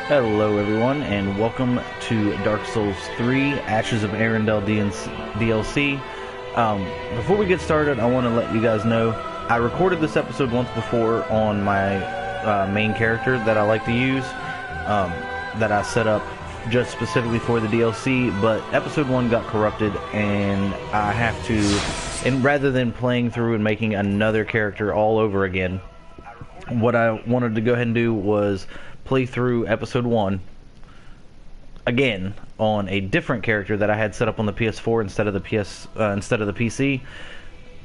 Hello everyone, and welcome to Dark Souls 3 Ashes of Ariandel DLC. Before we get started, I want to let you guys know I recorded this episode once before on my main character that I like to use, that I set up just specifically for the DLC, but episode 1 got corrupted and I have to, and rather than playing through and making another character all over again, what I wanted to go ahead and do was play through episode 1 again on a different character that I had set up on the PS4 instead of the PC.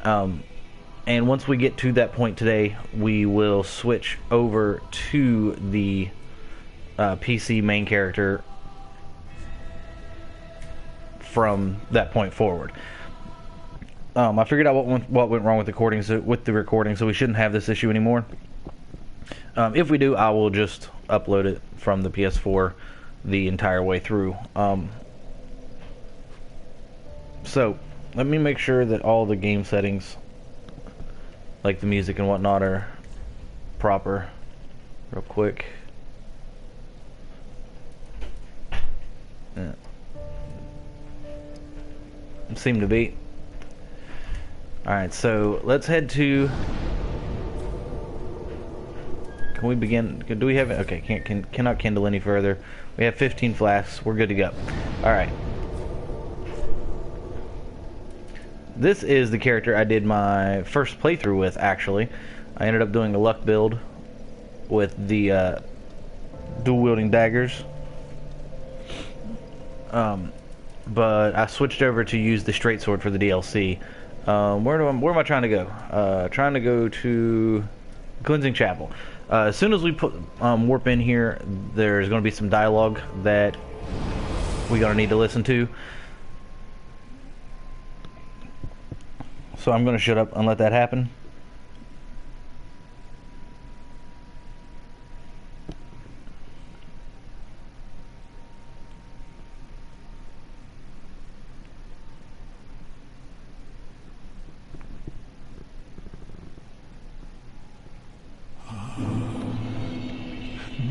And once we get to that point today, we will switch over to the PC main character from that point forward. I figured out what went wrong with the recording, so we shouldn't have this issue anymore. If we do, I will just upload it from the PS4 the entire way through. So, let me make sure that all the game settings, like the music and whatnot, are proper real quick. Yeah. Seem to be. Alright, so let's head to... Can we begin? Do we have it? Okay, cannot kindle any further. We have 15 flasks. We're good to go. Alright. This is the character I did my first playthrough with, actually. I ended up doing a luck build with the dual-wielding daggers. But I switched over to use the straight sword for the DLC. Where am I trying to go? Trying to go to Cleansing Chapel. As soon as we put warp in here, there's going to be some dialogue that we're going to need to listen to. So I'm going to shut up and let that happen.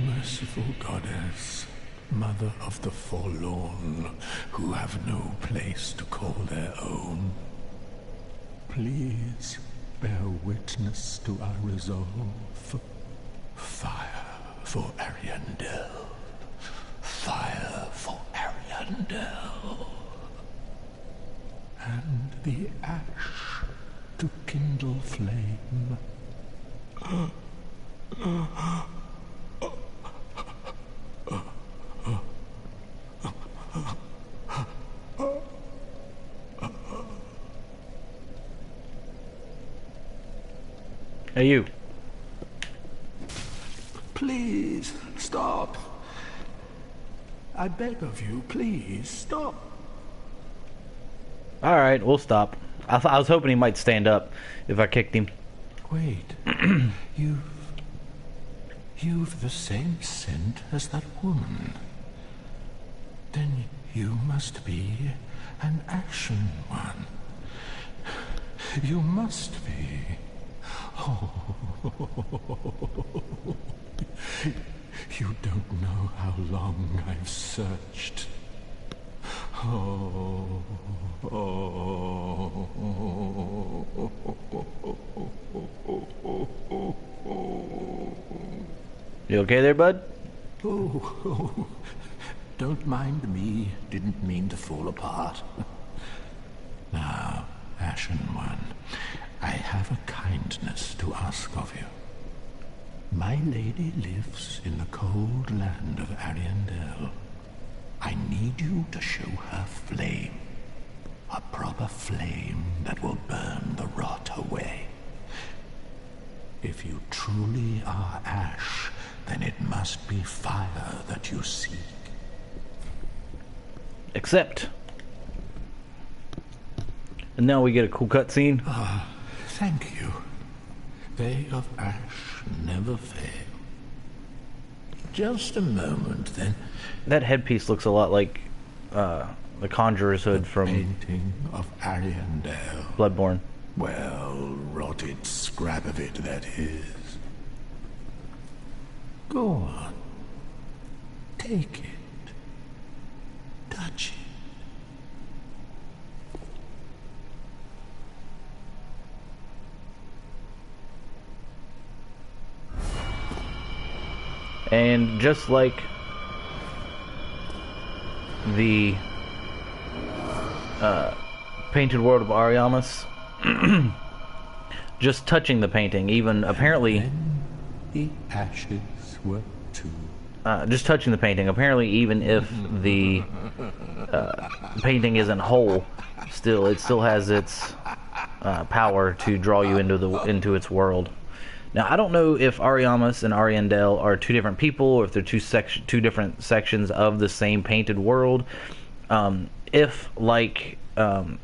Merciful goddess, mother of the forlorn, who have no place to call their own, please bear witness to our resolve. Fire for Ariandel. Fire for Ariandel. And the ash to kindle flame. Hey, you. Please, stop. I beg of you, please, stop. Alright, we'll stop. I was hoping he might stand up if I kicked him. Wait. You've the same scent as that woman. Then you must be an action one. You must be. Oh, you don't know how long I've searched. Oh, You okay there, bud? Oh, don't mind me. Didn't mean to fall apart. Now, Ashen One, I have a kindness to ask of you. My lady lives in the cold land of Ariandel. I need you to show her flame. A proper flame that will burn the rot away. If you truly are ash, then it must be fire that you seek. Accept. And now we get a cool cutscene. Ah, thank you. They of ash never fail. Just a moment, then. That headpiece looks a lot like the Conjurer's hood from Painting of Ariandel. Bloodborne. Well, rotted scrap of it, that is. Go on. Take it. Touch it. And just like the painted world of Ariamis, just touching the painting, even apparently... And the ashes were too. Just touching the painting, apparently even if the painting isn't whole, it still has its power to draw you into its world. Now, I don't know if Ariamis and Ariandel are two different people, or if they're two different sections of the same painted world. If, like Anne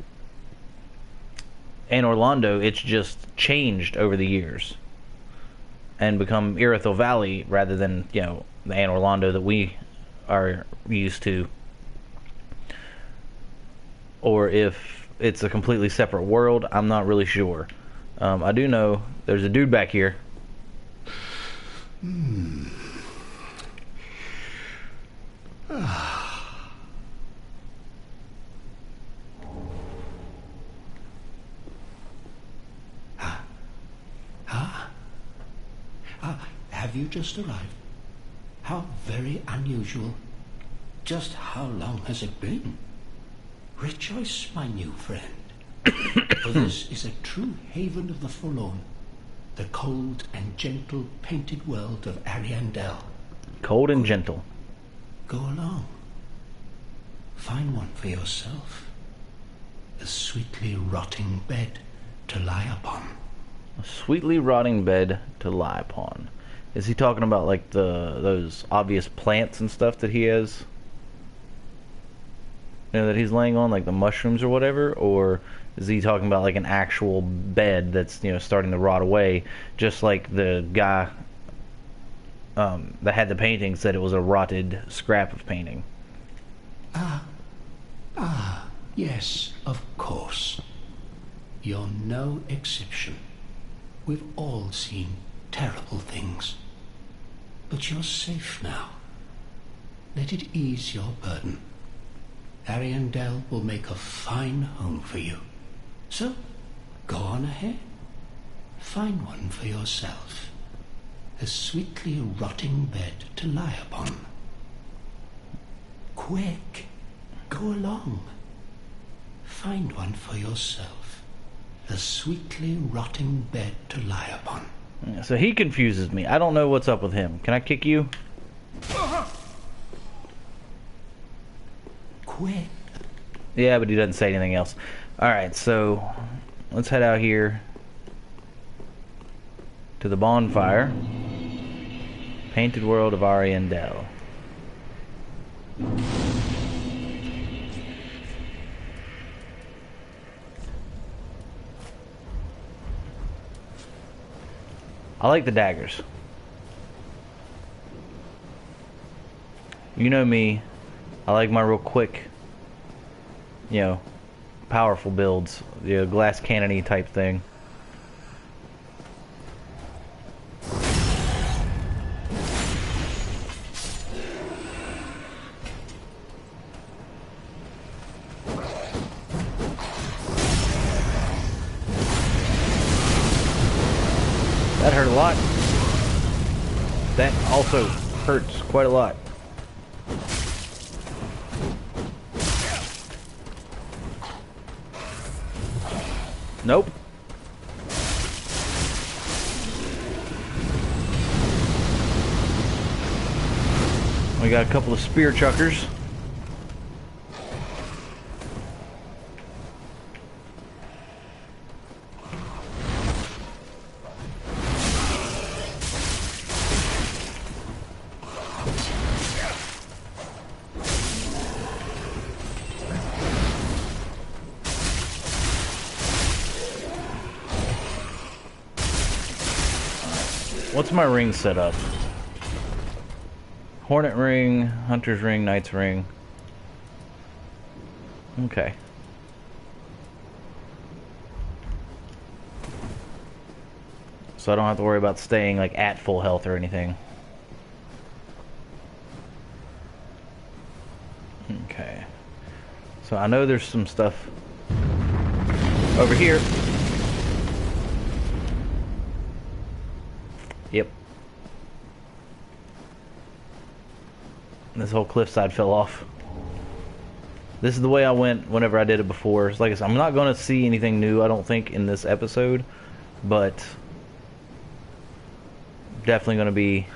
Orlando, it's just changed over the years and become Irithyll Valley rather than, the Anne Orlando that we are used to. Or if it's a completely separate world, I'm not really sure. I do know there's a dude back here. Have you just arrived? How very unusual. Just how long has it been? Rejoice, my new friend. For this is a true haven of the forlorn, the cold and gentle painted world of Ariandel. Cold and gentle. Go along. Find one for yourself. A sweetly rotting bed to lie upon. A sweetly rotting bed to lie upon. Is he talking about like those obvious plants and stuff that he has? That he's laying on, like the mushrooms or whatever? Or is he talking about like an actual bed that's, starting to rot away, just like the guy that had the painting said it was a rotted scrap of painting? Yes, of course. You're no exception. We've all seen terrible things. But you're safe now. Let it ease your burden. Ariandel will make a fine home for you. So, go on ahead. Find one for yourself. A sweetly rotting bed to lie upon. Quick, go along. Find one for yourself. A sweetly rotting bed to lie upon. So he confuses me. I don't know what's up with him. Can I kick you? Quick. Yeah, but he doesn't say anything else. Alright, so let's head out here to the bonfire. Painted world of Ariandel. I like the daggers. You know me. I like my real quick, powerful builds. Glass cannon-y type thing. That hurt a lot. That also hurts quite a lot. Nope. We got a couple of spear chuckers. What's my ring set up? Hornet ring, hunter's ring, knight's ring. Okay. So I don't have to worry about staying like at full health or anything. So I know there's some stuff over here. Yep. This whole cliffside fell off. This is the way I went whenever I did it before. Like I said, I'm not going to see anything new, I don't think, in this episode. But definitely going to be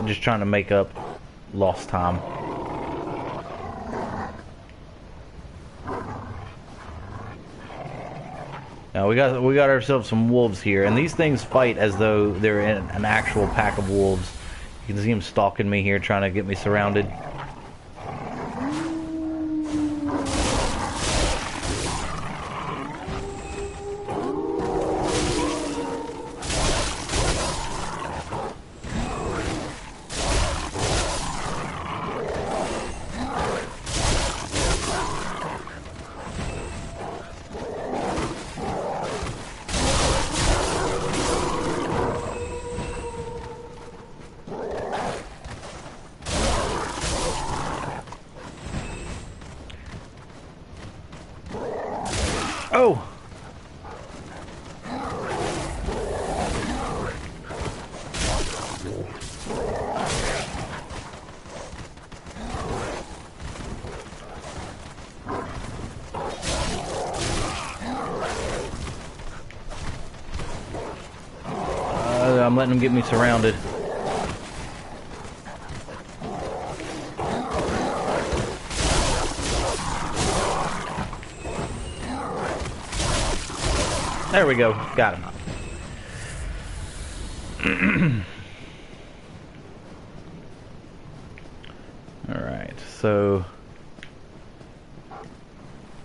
just trying to make up lost time. Now we got ourselves some wolves here, and these things fight as though they're in an actual pack of wolves. You can see them stalking me here, trying to get me surrounded. Oh! I'm letting them get me surrounded. There we go. Got him. Alright, so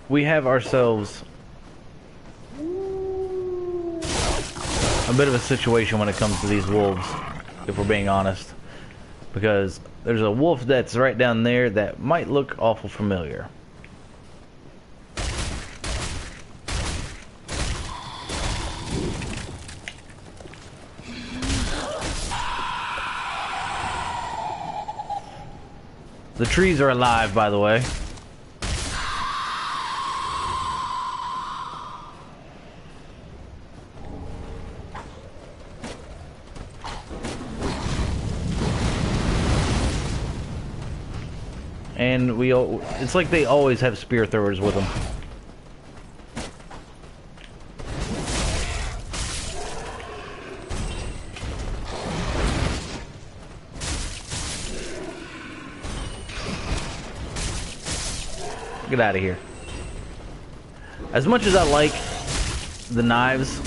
we have ourselves a bit of a situation when it comes to these wolves, if we're being honest. Because there's a wolf that's right down there that might look awful familiar. The trees are alive, by the way. And it's like they always have spear throwers with them. Get out of here. As much as I like the knives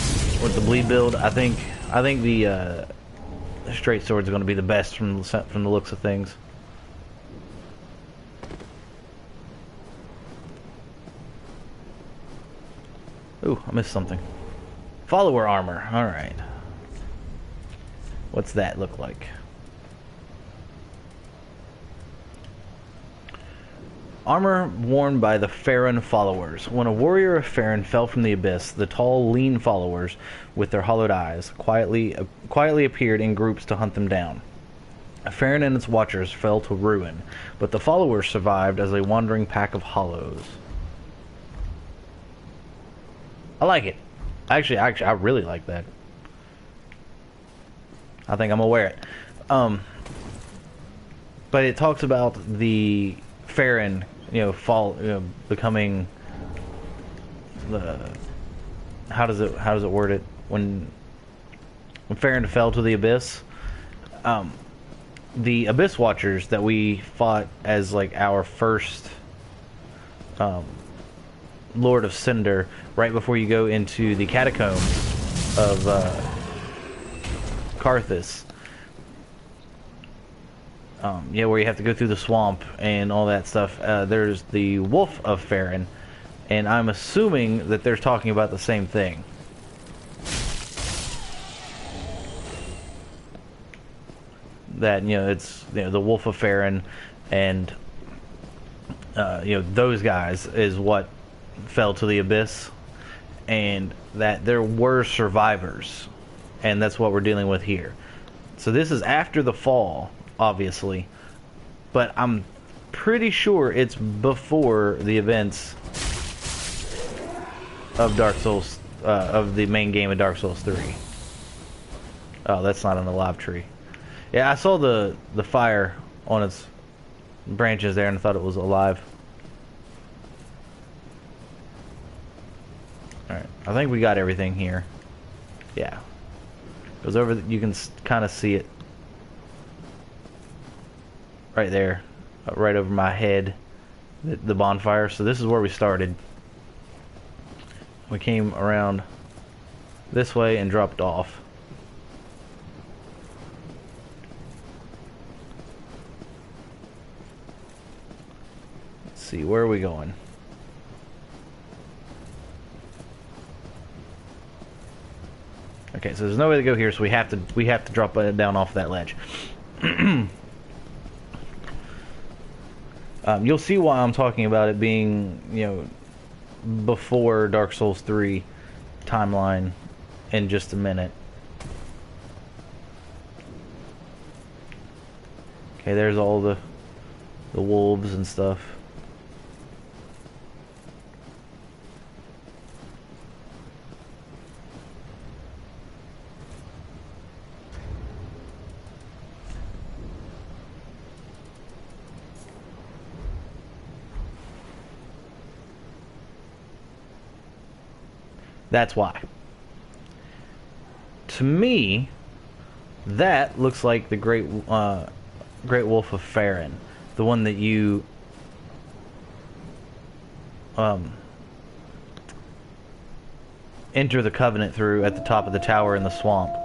with the bleed build, I think the straight sword is going to be the best from the looks of things. Ooh, I missed something. Follower armor. All right. What's that look like? Armor worn by the Farron followers. When a warrior of Farron fell from the abyss, the tall, lean followers, with their hollowed eyes, quietly appeared in groups to hunt them down. Farron and its watchers fell to ruin, but the followers survived as a wandering pack of hollows. I like it. Actually, I really like that. I think I'm gonna wear it. But it talks about the Farron, becoming the how does it word it when Farron fell to the abyss. The Abyss Watchers that we fought as like our first Lord of Cinder, right before you go into the catacombs of Karthus. Where you have to go through the swamp and all that stuff. There's the Wolf of Farron, and I'm assuming that they're talking about the same thing. That, it's the Wolf of Farron, and those guys is what fell to the abyss, and that there were survivors, and that's what we're dealing with here. So this is after the fall, obviously, but I'm pretty sure it's before the events of Dark Souls, of the main game of Dark Souls 3. Oh, that's not an alive tree. Yeah, I saw the fire on its branches there and I thought it was alive. Alright, I think we got everything here. Yeah. Goes over, you can kind of see it. Right there. Right over my head. The bonfire. So this is where we started. We came around this way and dropped off. Let's see, where are we going? Okay, so there's no way to go here, so we have to drop down off that ledge. You'll see why I'm talking about it being, you know, before Dark Souls 3 timeline in just a minute. Okay, there's all the wolves and stuff. That's why. To me, that looks like the Great Wolf of Farron, the one that you enter the Covenant through at the top of the tower in the swamp.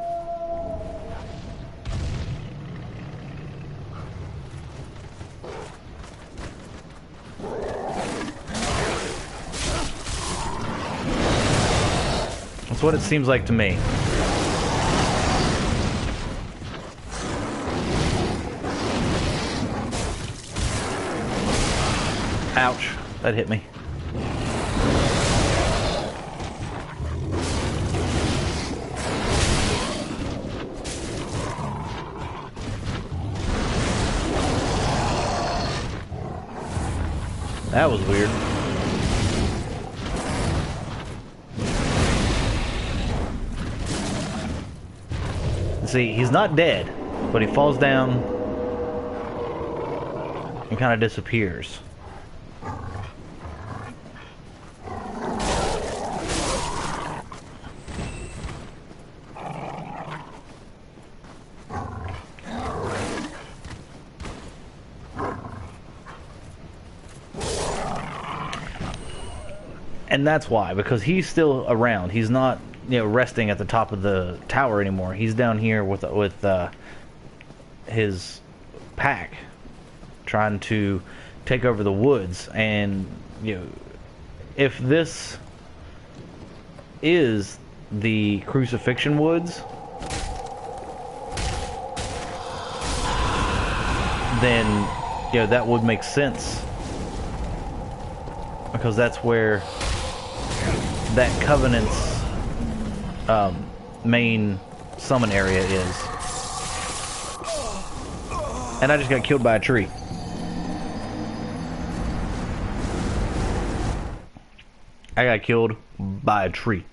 That's what it seems like to me. Ouch, that hit me. That was weird. See, he's not dead, but he falls down and kind of disappears. And that's why, because he's still around. He's not, you know, resting at the top of the tower anymore. He's down here with his pack, trying to take over the woods. And you know, if this is the Crucifixion Woods, then you know that would make sense, because that's where that Covenant's main summon area is. And I just got killed by a tree. I got killed by a tree.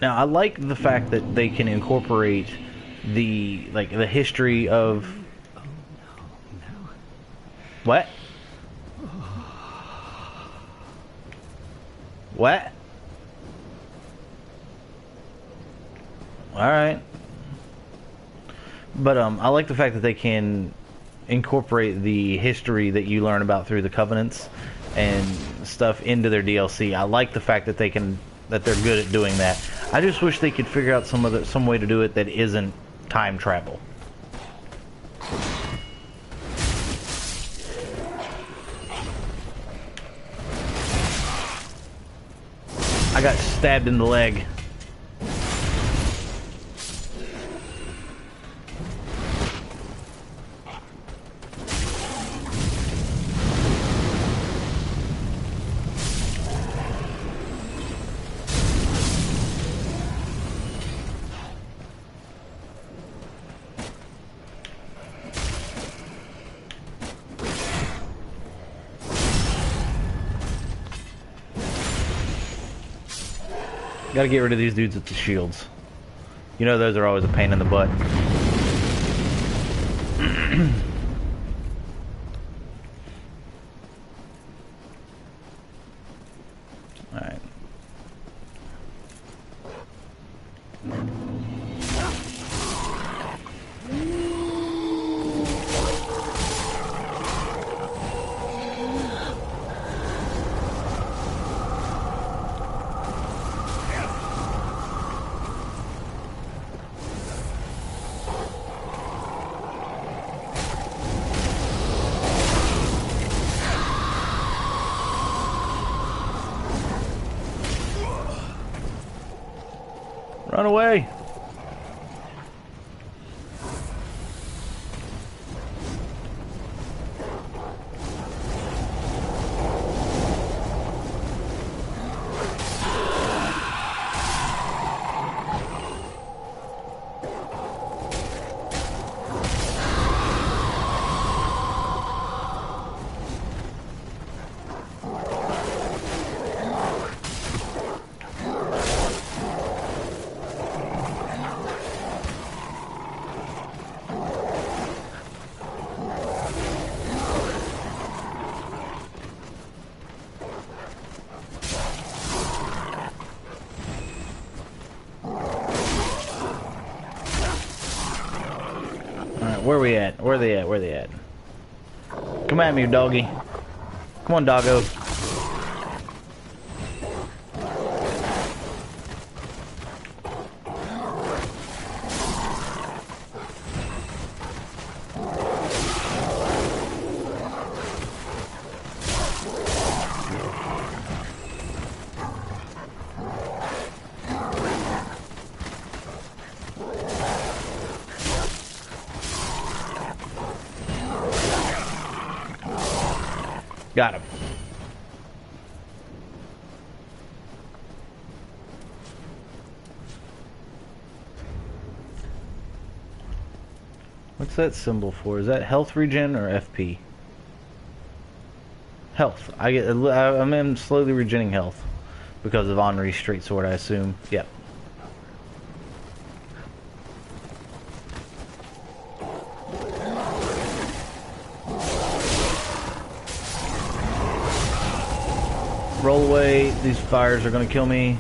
Now, I like the fact that they can incorporate the history of... Oh, no. What? What? Alright. But, I like the fact that they can incorporate the history that you learn about through the Covenants and stuff into their DLC. I like the fact that they're good at doing that. I just wish they could figure out some way to do it that isn't time travel. I got stabbed in the leg. Gotta get rid of these dudes with the shields. You know those are always a pain in the butt. Alright. Run away! Where we at? Where they at? Where they at? Come at me, doggy. Come on, doggo. Got him. What's that symbol for? Is that health regen or FP? Health. I'm slowly regenerating health because of Henri's straight sword, I assume. Yep. Roll away. These fires are going to kill me.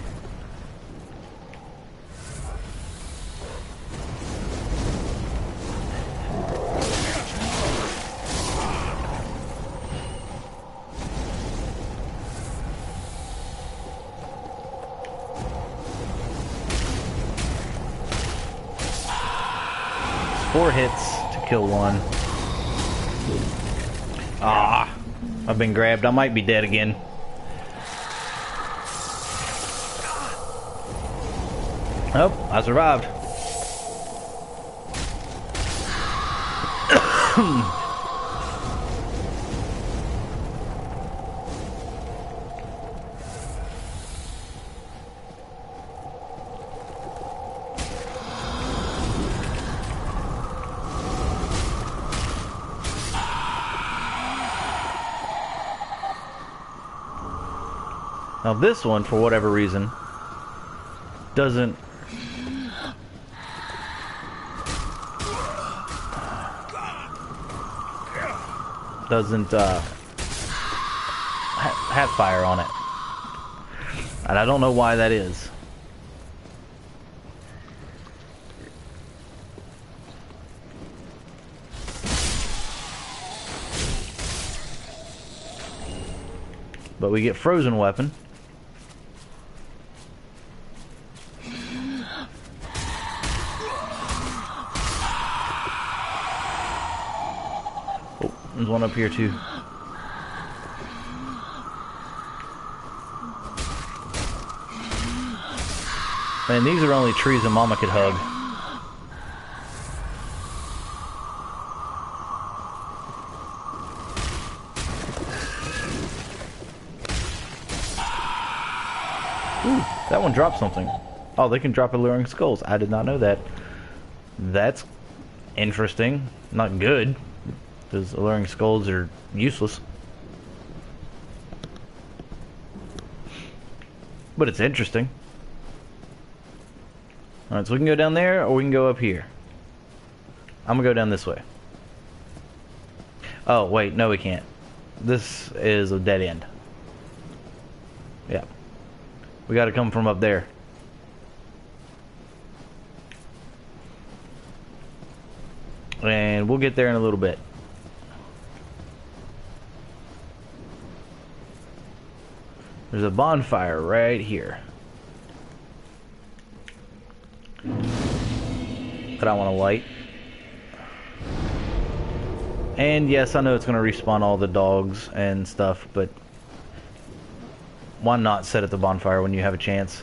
Four hits to kill one. Ah, I've been grabbed. I might be dead again. Oh, I survived. Now this one, for whatever reason, doesn't have fire on it, and I don't know why that is. But we get frozen weapon. Oh, there's one up here too. Man, these are only trees a mama could hug. Ooh, that one dropped something. Oh, they can drop alluring skulls. I did not know that. That's interesting. Not good, because alluring skulls are useless. But it's interesting. Alright, so we can go down there, or we can go up here. I'm gonna go down this way. Oh, wait, no we can't. This is a dead end. Yeah. We gotta come from up there. And we'll get there in a little bit. There's a bonfire right here that I want to light. And yes, I know it's going to respawn all the dogs and stuff, but why not set at the bonfire when you have a chance?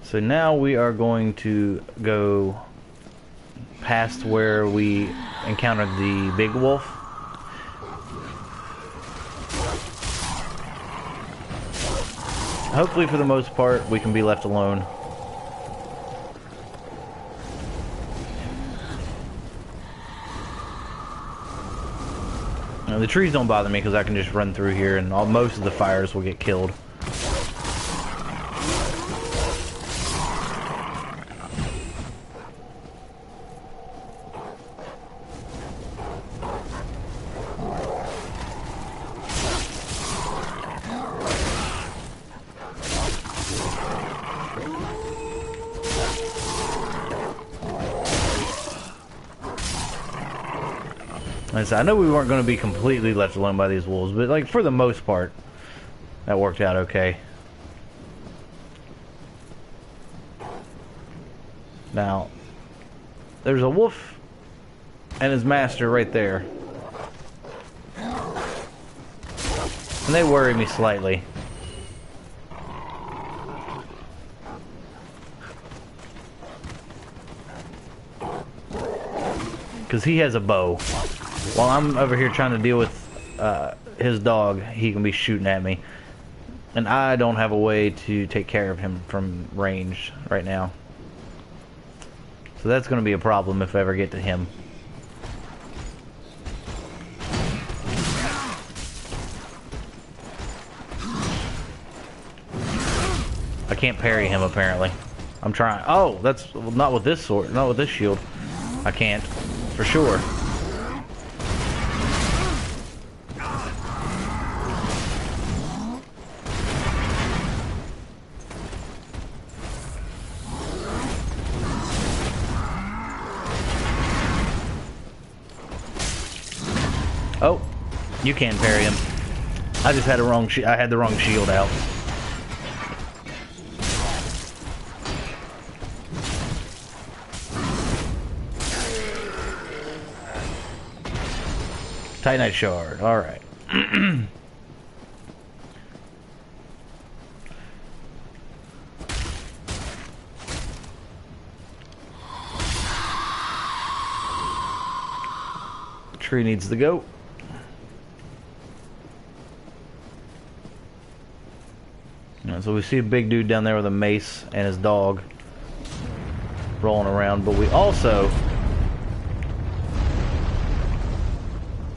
So now we are going to go past where we encountered the big wolf. Hopefully for the most part we can be left alone. Now, the trees don't bother me because I can just run through here and most of the fires will get killed. I know we weren't going to be completely left alone by these wolves, but like for the most part, that worked out okay. Now, there's a wolf and his master right there. And they worry me slightly. Because he has a bow. While I'm over here trying to deal with his dog, he can be shooting at me. And I don't have a way to take care of him from range right now. So that's going to be a problem if I ever get to him. I can't parry him apparently. I'm trying. Oh, that's not with this sword, not with this shield. I can't, for sure. Oh, you can parry him. I just had a wrong. I had the wrong shield out. Titanite shard. All right. Tree needs to go. So we see a big dude down there with a mace and his dog rolling around, but we also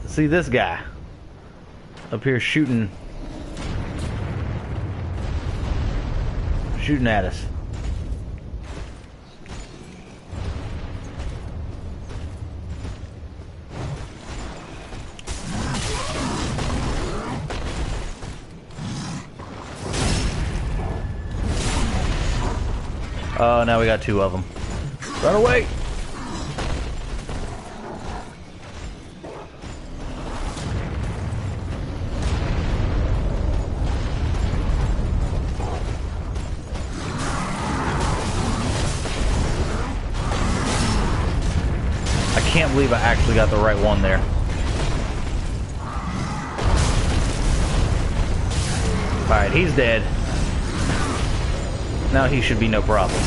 see this guy up here shooting at us. Oh, now we got two of them. Run away! I can't believe I actually got the right one there. Alright, he's dead. Now he should be no problem.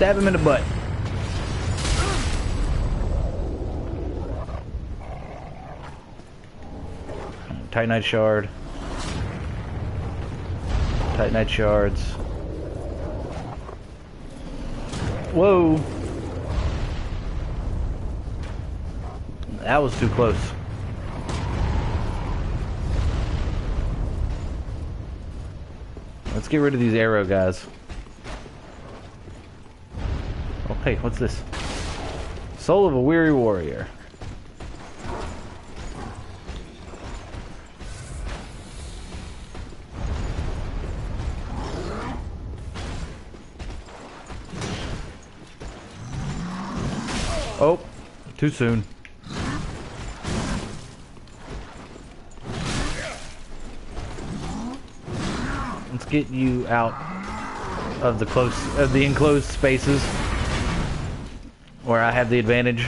Stab him in the butt. Titanite shard. Titanite shards. Whoa. That was too close. Let's get rid of these arrow guys. Oh, hey, what's this? Soul of a weary warrior. Oh, too soon. Let's get you out of the enclosed spaces where I have the advantage.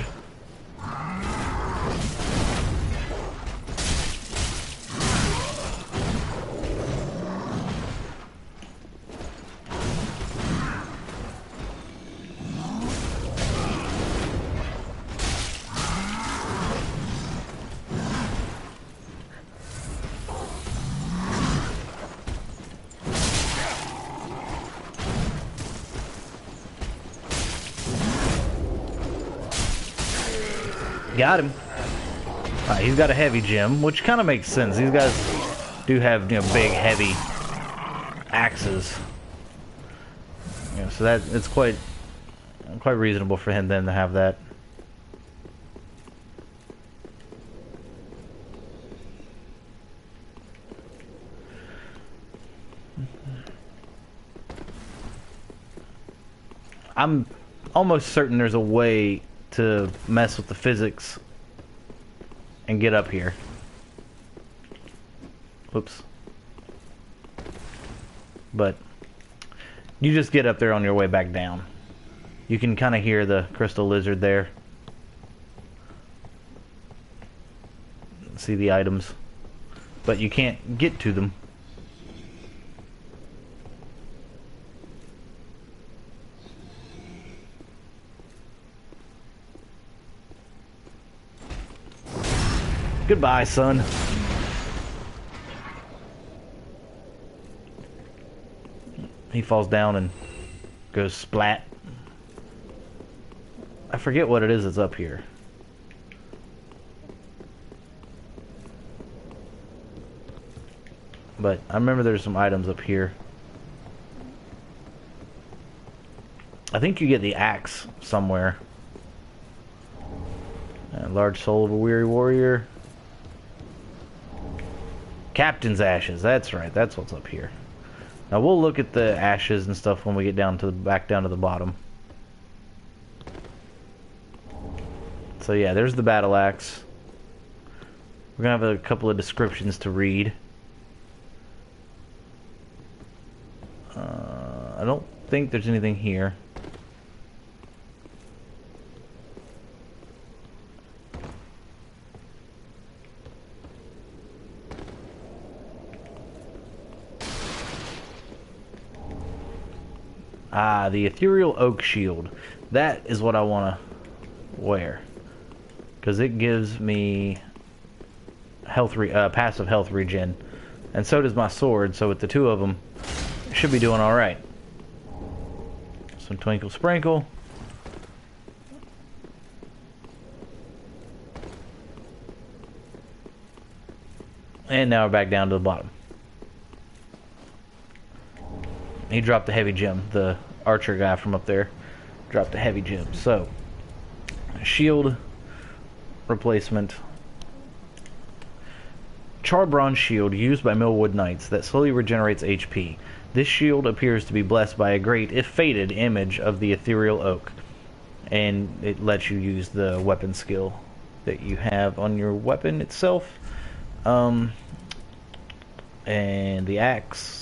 Got him. He's got a heavy gem, which kind of makes sense. These guys do have, you know, big, heavy axes. You know, so that it's quite reasonable for him then to have that. I'm almost certain there's a way to mess with the physics and get up here. Whoops. But you just get up there on your way back down. You can kind of hear the crystal lizard there. See the items, but you can't get to them. Goodbye, son. He falls down and goes splat. I forget what it is that's up here. But I remember there's some items up here. I think you get the axe somewhere. A large soul of a weary warrior. Captain's ashes, that's right, that's what's up here. Now we'll look at the ashes and stuff when we get down to back down to the bottom. So yeah, there's the battle axe. We're gonna have a couple of descriptions to read. I don't think there's anything here. Ah, the ethereal oak shield. That is what I want to wear, because it gives me passive health regen, and so does my sword. So with the two of them, should be doing all right. Some twinkle sprinkle. And now we're back down to the bottom. He dropped a heavy gem. The archer guy from up there dropped a heavy gem. So, shield replacement. Char bronze shield used by Millwood Knights that slowly regenerates HP. This shield appears to be blessed by a great, if faded, image of the ethereal oak. And it lets you use the weapon skill that you have on your weapon itself. And the axe.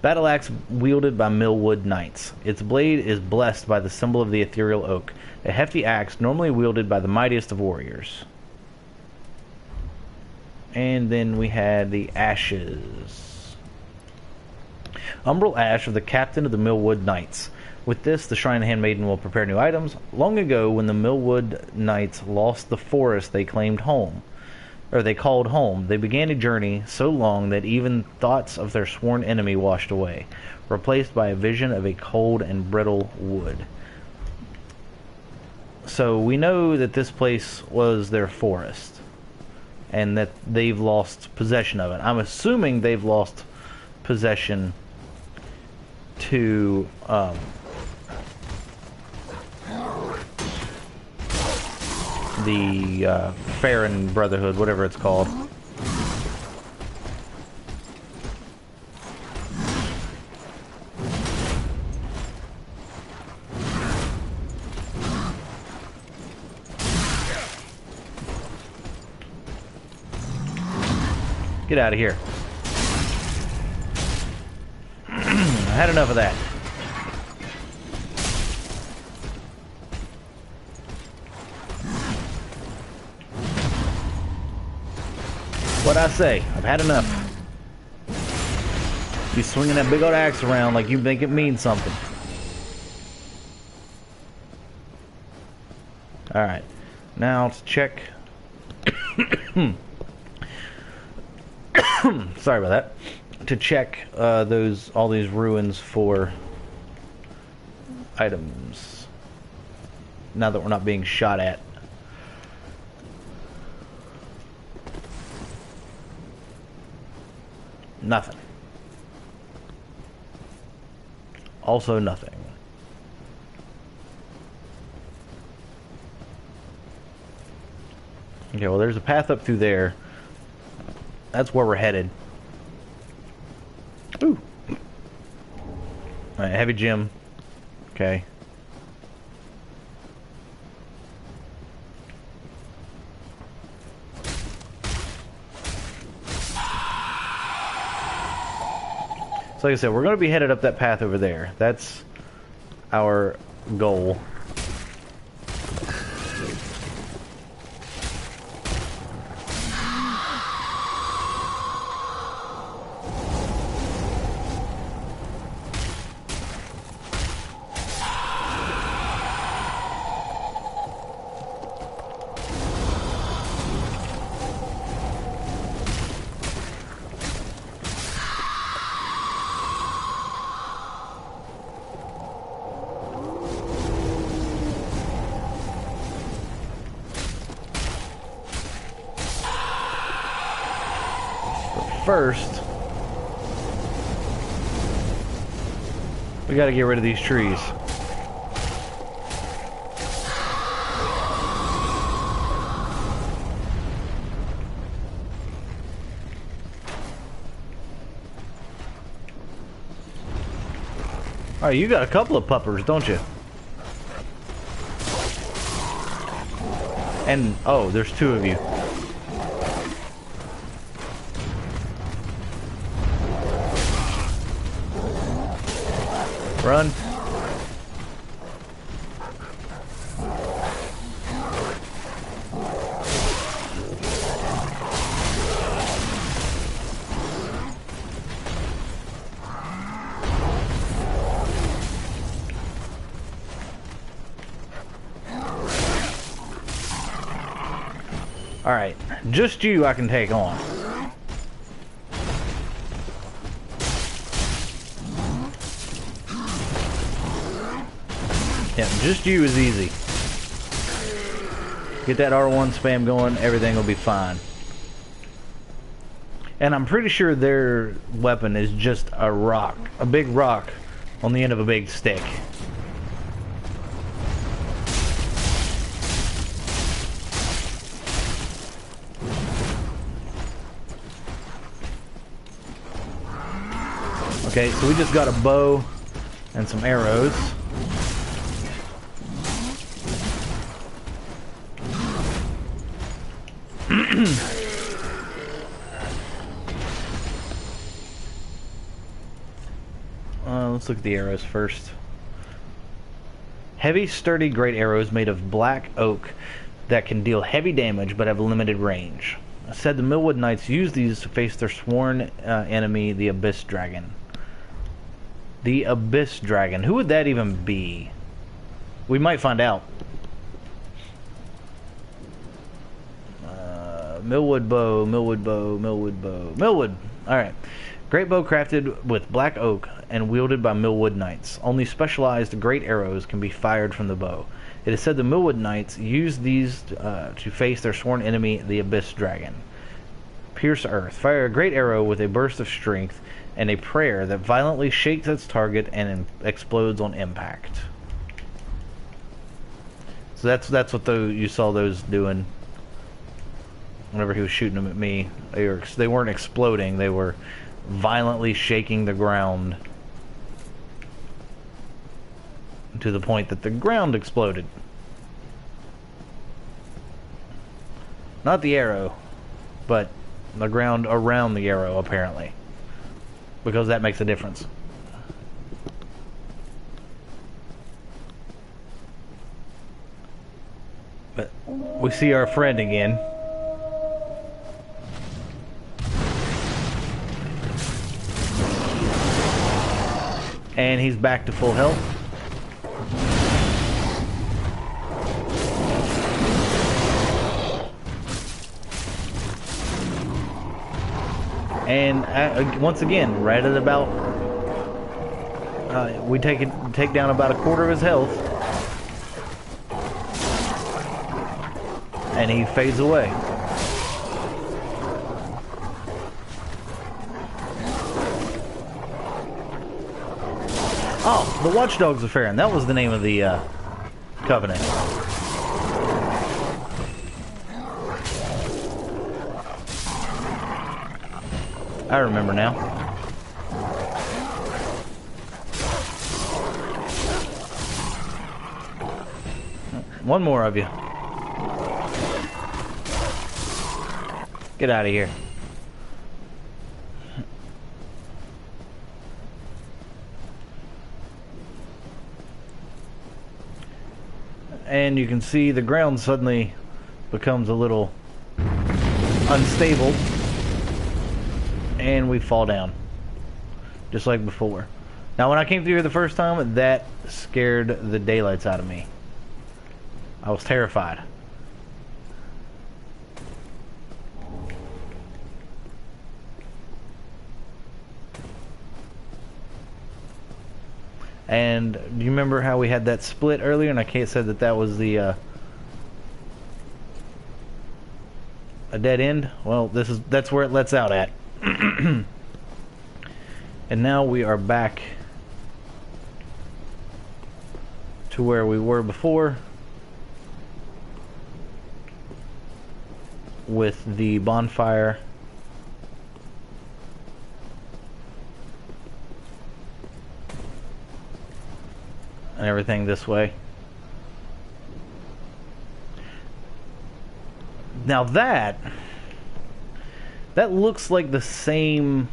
Battle axe wielded by Millwood Knights. Its blade is blessed by the symbol of the ethereal oak, a hefty axe normally wielded by the mightiest of warriors. And then we had the ashes. Umbral Ash of the captain of the Millwood Knights. With this, the Shrine Handmaiden will prepare new items. Long ago, when the Millwood Knights lost the forest they claimed home, or they called home, they began a journey so long that even thoughts of their sworn enemy washed away, replaced by a vision of a cold and brittle wood. So we know that this place was their forest, and that they've lost possession of it. I'm assuming they've lost possession to the Farron Brotherhood, whatever it's called. Get out of here. I had enough of that. What'd I say? I've had enough. You swinging that big old axe around like you make it mean something. Alright. Now to check. Sorry about that. To check all these ruins for items. Now that we're not being shot at. Nothing. Also nothing. Okay, well there's a path up through there. That's where we're headed. Ooh. Alright, heavy gem. Okay. So like I said, we're going to be headed up that path over there. That's our goal. First, we got to get rid of these trees. Alright, you got a couple of puppers, don't you? And, oh, there's two of you. Run. All right, just you I can take on. Yeah, just you is easy. Get that R1 spam going, everything will be fine. And I'm pretty sure their weapon is just a rock. A big rock on the end of a big stick. Okay, so we just got a bow and some arrows. Let's look at the arrows first. Heavy, sturdy, great arrows made of black oak that can deal heavy damage but have limited range. Said the Millwood Knights used these to face their sworn enemy, the Abyss Dragon. The Abyss Dragon. Who would that even be? We might find out. Millwood bow, Millwood bow, Millwood bow, Millwood! Alright. Great bow crafted with black oak and wielded by Millwood Knights. Only specialized great arrows can be fired from the bow. It is said the Millwood Knights use these to face their sworn enemy, the Abyss Dragon. Pierce earth. Fire a great arrow with a burst of strength and a prayer that violently shakes its target and explodes on impact. So that's what you saw those doing. Whenever he was shooting them at me, they weren't exploding. They were violently shaking the ground to the point that the ground exploded. Not the arrow, but the ground around the arrow, apparently, because that makes a difference. But we see our friend again. And he's back to full health. And once again, right at about, we take down about a quarter of his health, and he fades away. Oh, the Watchdogs of Farron. That was the name of the covenant. I remember now. One more of you. Get out of here. And you can see the ground suddenly becomes a little unstable, and we fall down just like before. Now when I came through here the first time, that scared the daylights out of me. I was terrified. And do you remember how we had that split earlier, and I said that was the a dead end? Well, that's where it lets out at. And now we are back to where we were before, with the bonfire. And everything this way. Now that looks like the same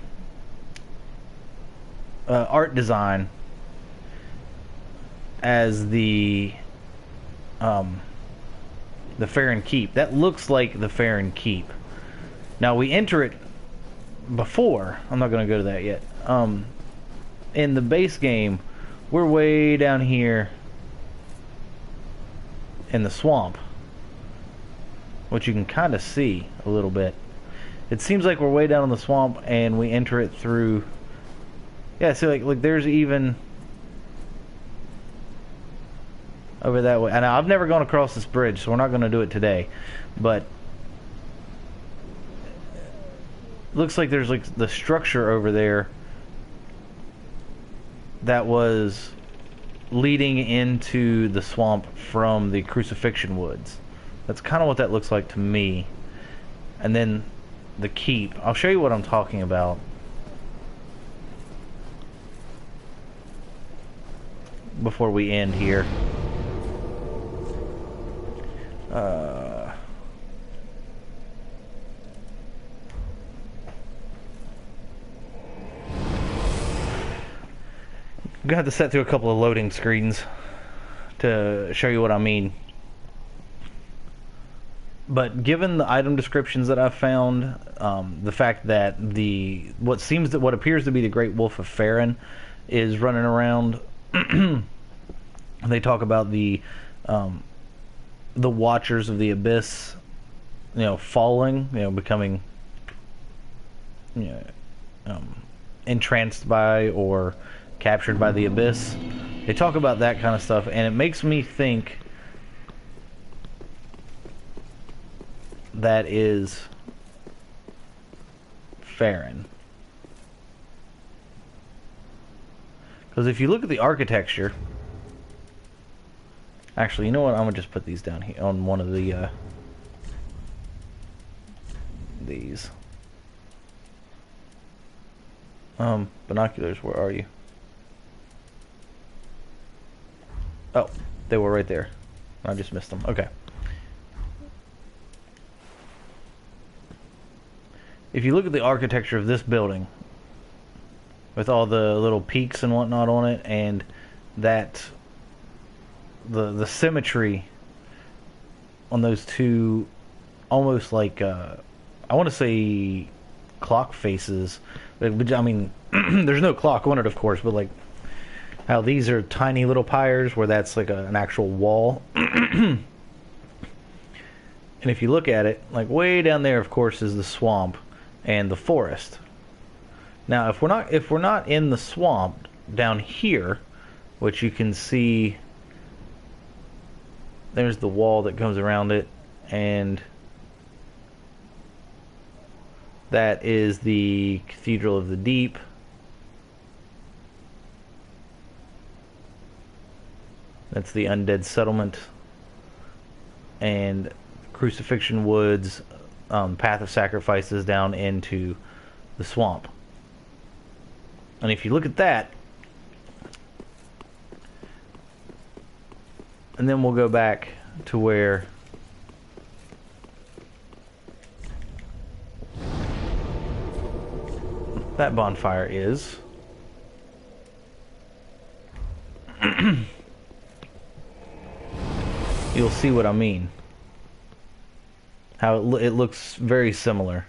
art design as the Farron Keep. That looks like the Farron Keep. Now we enter it before. I'm not going to go to that yet. In the base game, we're way down here in the swamp, which you can kind of see a little bit. It seems like we're way down in the swamp, and we enter it through. Yeah, see, like there's even over that way. And I've never gone across this bridge, so we're not going to do it today. But looks like there's like the structure over there that was leading into the swamp from the Crucifixion Woods. That's kind of what that looks like to me. And then the keep. I'll show you what I'm talking about. Before we end here. I'm gonna have to set through a couple of loading screens to show you what I mean. But given the item descriptions that I've found, the fact that what appears to be the Great Wolf of Farron is running around. They talk about the Watchers of the Abyss, falling, becoming, entranced by or captured by the Abyss. They talk about that kind of stuff, and it makes me think that is Farron. Because if you look at the architecture... Actually, you know what? I'm going to just put these down here on one of the... these. Binoculars, where are you? Oh, they were right there. I just missed them. Okay. If you look at the architecture of this building, with all the little peaks and whatnot on it, and that the symmetry on those two, almost like I want to say clock faces. But, I mean, there's no clock on it, of course, but like how these are tiny little pyres, where that's like an actual wall. And if you look at it, like way down there, of course, is the swamp and the forest. Now, if we're not in the swamp down here, which you can see, there's the wall that comes around it, and that is the Cathedral of the Deep. That's the Undead Settlement, and Crucifixion Woods, Path of Sacrifices down into the swamp. And if you look at that, and then we'll go back to where that bonfire is. You'll see what I mean. How it looks very similar.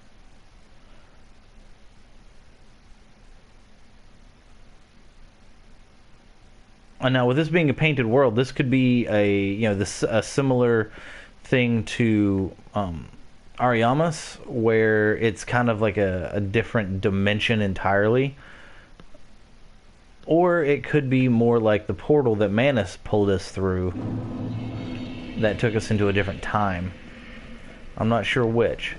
And now, with this being a painted world, this could be a similar thing to Ariamas, where it's kind of like a different dimension entirely. Or it could be more like the portal that Manus pulled us through, that took us into a different time. I'm not sure which.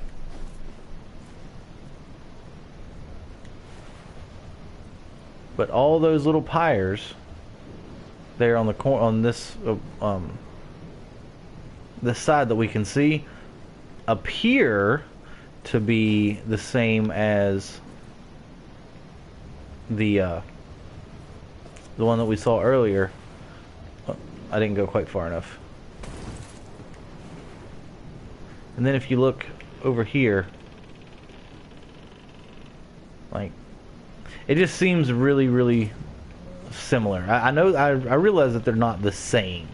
But all those little pyres there on the on this this side that we can see appear to be the same as the one that we saw earlier. Oh, I didn't go quite far enough. And then if you look over here, like, it just seems really, really similar. I know, I realize that they're not the same,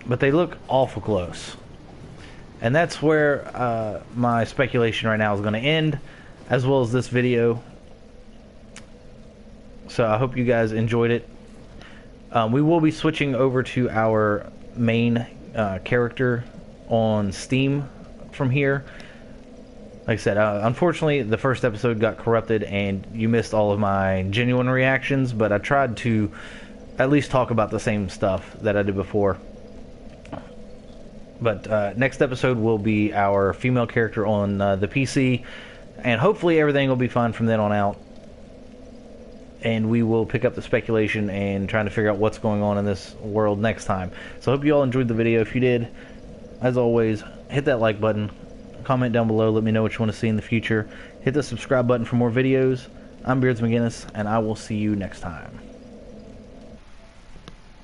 but they look awful close. And that's where my speculation right now is going to end, as well as this video. So I hope you guys enjoyed it. We will be switching over to our main character on Steam from here. Like I said, unfortunately the first episode got corrupted and you missed all of my genuine reactions, but I tried to at least talk about the same stuff that I did before. But next episode will be our female character on the PC, and hopefully everything will be fine from then on out. And we will pick up the speculation and trying to figure out what's going on in this world next time. So I hope you all enjoyed the video. If you did, as always, hit that like button. Comment down below. Let me know what you want to see in the future. Hit the subscribe button for more videos. I'm Beards McGinnis, and I will see you next time.